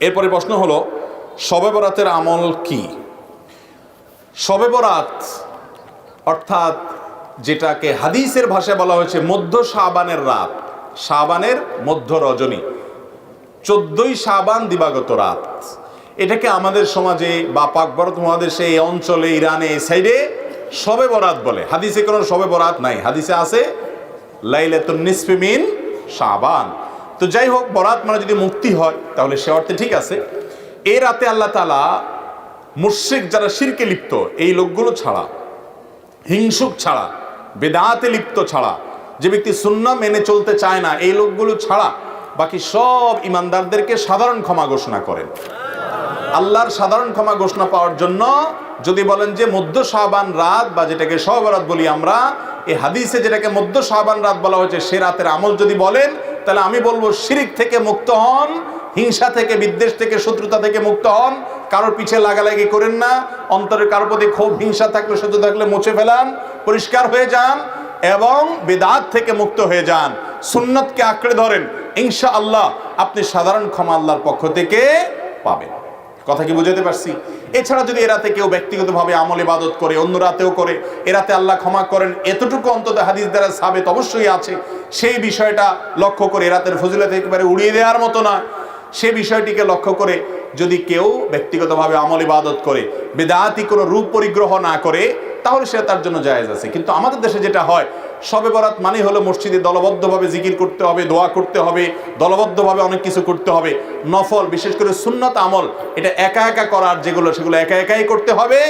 এরপরে প্রশ্ন হলো, শবে বরাতের আমল কি? শবে বরাত অর্থাৎ যেটাকে হাদিসের ভাষায় বলা হয়েছে মধ্য শাবানের রাত, শাবানের মধ্য রজনী, 14ই শাবান দিবাগত রাত, এটাকে আমাদের সমাজে বা পাক ভারত মহাদেশে এই অঞ্চলে, ইরানে, এই সাইডে শবে বরাত বলে। হাদিসে কোনো শবে বরাত নাই, হাদিসে আছে লাইলাতুন নিসফি মিন শাবান। তো যাই হোক, বরাত মানে যদি মুক্তি হয় তাহলে সে অর্থে ঠিক আছে। এই রাতে আল্লাহ তাআলা মুশরিক যারা শিরকে লিপ্ত এই লোকগুলো ছাড়া, হিংসুক ছাড়া, বেদাতে লিপ্ত ছাড়া, যে ব্যক্তি সুন্নাহ মেনে চলতে চায় না এই লোকগুলো ছাড়া বাকি সব ইমানদারদেরকে সাধারণ ক্ষমা ঘোষণা করেন। আল্লাহর সাধারণ ক্ষমা ঘোষণা পাওয়ার জন্য যদি বলেন যে মধ্য শাবান রাত বা যেটাকে শবে বরাত বলি আমরা, এই হাদিসে যেটাকে মধ্য শাবান রাত বলা হয়েছে সে রাতের আমল যদি বলেন, তাহলে আমি বলবো শিরক থেকে মুক্ত হন, হিংসা থেকে, বিদ্বেষ থেকে, শত্রুতা থেকে মুক্ত হন, কারোর পিছে লাগালাগি করেন না, অন্তরে কারোর প্রতি ক্ষোভ, হিংসা থাকলে, শত্রু থাকলে মুছে ফেলান, পরিষ্কার হয়ে যান এবং বিদআত থেকে মুক্ত হয়ে যান, সুন্নতকে আঁকড়ে ধরেন, ইনশাআল্লাহ আপনি সাধারণ ক্ষমা আল্লাহর পক্ষ থেকে পাবেন। কথা কি বুঝাতে পারছি? এছাড়া যদি এরাতে কেউ ব্যক্তিগতভাবে আমল ইবাদত করে, অন্য রাতেও করে, এরাতে আল্লাহ ক্ষমা করেন, এতটুকু অন্তত হাদিস দ্বারা সাবেত অবশ্যই আছে। সেই বিষয়টা লক্ষ্য করে, রাতের ফজিলত একেবারে উড়িয়ে দেওয়ার মতো না, সে বিষয়টিকে লক্ষ্য করে যদি কেউ ব্যক্তিগতভাবে আমল ইবাদত করে, বিদআতি কোনো রূপ পরিগ্রহ না করে, তাহলে সে তার জন্য জায়েজ আছে। কিন্তু আমাদের দেশে যেটা হয়, শবে বরাত মানে হলো মসজিদে দলবদ্ধভাবে জিকির করতে হবে, দোয়া করতে হবে, দলবদ্ধভাবে অনেক কিছু করতে হবে, নফল বিশেষ করে সুন্নত আমল এটা একা একা করার যেগুলো, সেগুলো একা একাই করতে হবে।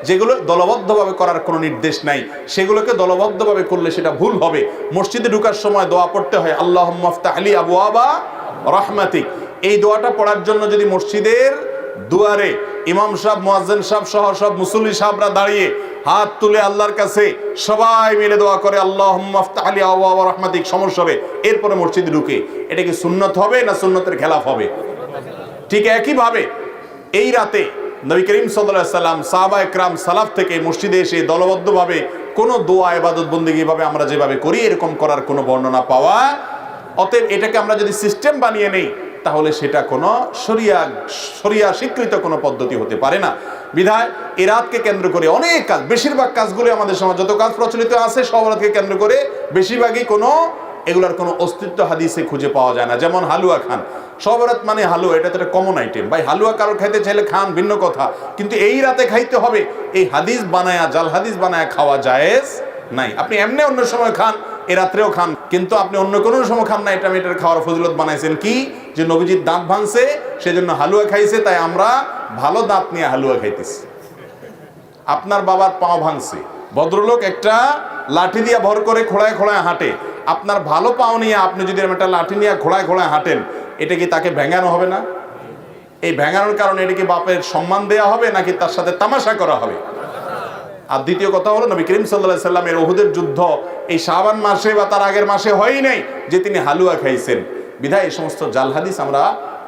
যেগুলো দলবদ্ধভাবে করার কোনো নির্দেশ নাই, সেগুলোকে দলবদ্ধভাবে করলে সেটা ভুল হবে। মসজিদে ঢোকার সময় দোয়া পড়তে হয়, আল্লাহুম্মা ইফতাহ লি আবওয়াবা রাহমাতিক। এই দোয়াটা পড়ার জন্য যদি মসজিদের দুয়ারে ইমাম সাহেব, মুয়াজ্জিন সাহেব সহ সব মুসল্লি সাহেবরা দাঁড়িয়ে হাত তুলে আল্লাহর কাছে সবাই মিলে দোয়া করে আল্লাহুম্মা ইফতাহ লি আবওয়াবা রাহমাতিক সমস্যা হবে, এরপরে মসজিদে ঢুকে, এটা কি সুন্নত হবে না সুন্নতের খেলাফ হবে? ঠিক একইভাবে এই রাতে নবী করিম সাল্লাল্লাহু আলাইহি সাল্লাম, সাহাবায়ে কেরাম, সালাফ থেকে মসজিদে এসে দলবদ্ধভাবে কোনো দোয়া ইবাদত বন্দেগী ভাবে আমরা যেভাবে করি এরকম করার কোনো বর্ণনা পাওয়া। অতএব এটাকে আমরা যদি সিস্টেম বানিয়ে নেই তাহলে সেটা কোনো শরিয়া স্বীকৃত কোনো পদ্ধতি হতে পারে না। বিধায় এই রাতকে কেন্দ্র করে অনেক কাজ, বেশিরভাগ কাজগুলো আমাদের সমাজ যত কাজ প্রচলিত আছে সব রাতকে কেন্দ্র করে বেশিরভাগই কোনো এগুলার কোনো অস্তিত্ব হাদিসে খুঁজে পাওয়া যায় না। যেমন হালুয়া খান, শবে বরাত মানে হালুয়া, এটা তো একটা কমন আইটেম। ভাই হালুয়া কারোর খাইতে চাইলে খান, ভিন্ন কথা, কিন্তু এই রাতে খাইতে হবে, এই হাদিস বানায়া, জাল হাদিস বানায়া খাওয়া জায়েজ নাই। আপনি এমনি অন্য সময় খান, এ রাত্রেও খান, কিন্তু আপনি অন্য কোনো সময় খান না। এটা মেয়েটার খাওয়ার ফজিলত বানাইছেন কি, যে নবীজির দাঁত ভাঙছে সেজন্য হালুয়া খাইছে, তাই আমরা ভালো দাঁত নিয়ে হালুয়া খাইতেছি। আপনার বাবার পাও ভাঙছে, ভদ্রলোক একটা লাঠি দিয়ে ভর করে খোড়ায় খোড়ায় হাঁটে, আপনার ভালো পাও নিয়ে আপনি যদি একটা লাঠি নিয়ে খোড়ায় খোড়ায় হাঁটেন, এটা কি তাকে ভেঙানো হবে না? এই ভেঙানোর কারণে এটা কি বাপের সম্মান দেয়া হবে নাকি তার সাথে তামাশা করা হবে? আর দ্বিতীয় কথা হলো, নবী করিম সাল্লাল্লাহু আলাইহি সাল্লামের উহুদের যুদ্ধ এই শাবান মাসে বা তার আগের মাসে হয়ই নাই যে তিনি হালুয়া খাইছেন। বিধায় এই সমস্ত জাল হাদিস আমরা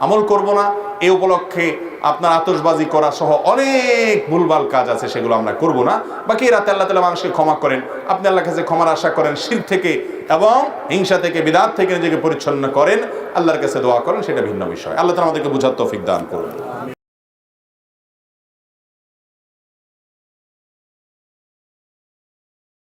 আমল করব না। এই উপলক্ষে আপনার আতশবাজি করা সহ অনেক ভুলভাল কাজ আছে, সেগুলো আমরা করব না। বাকি রাতে আল্লাহ তাআলা মানুষকে ক্ষমা করেন, আপনি আল্লাহর কাছে ক্ষমার আশা করেন, শিরক থেকে এবং হিংসা থেকে, বিদআত থেকে নিজেকে পরিচ্ছন্ন করেন, আল্লাহর কাছে দোয়া করেন, সেটা ভিন্ন বিষয়। আল্লাহ তাআলা আমাদেরকে বুঝার তৌফিক দান করুন।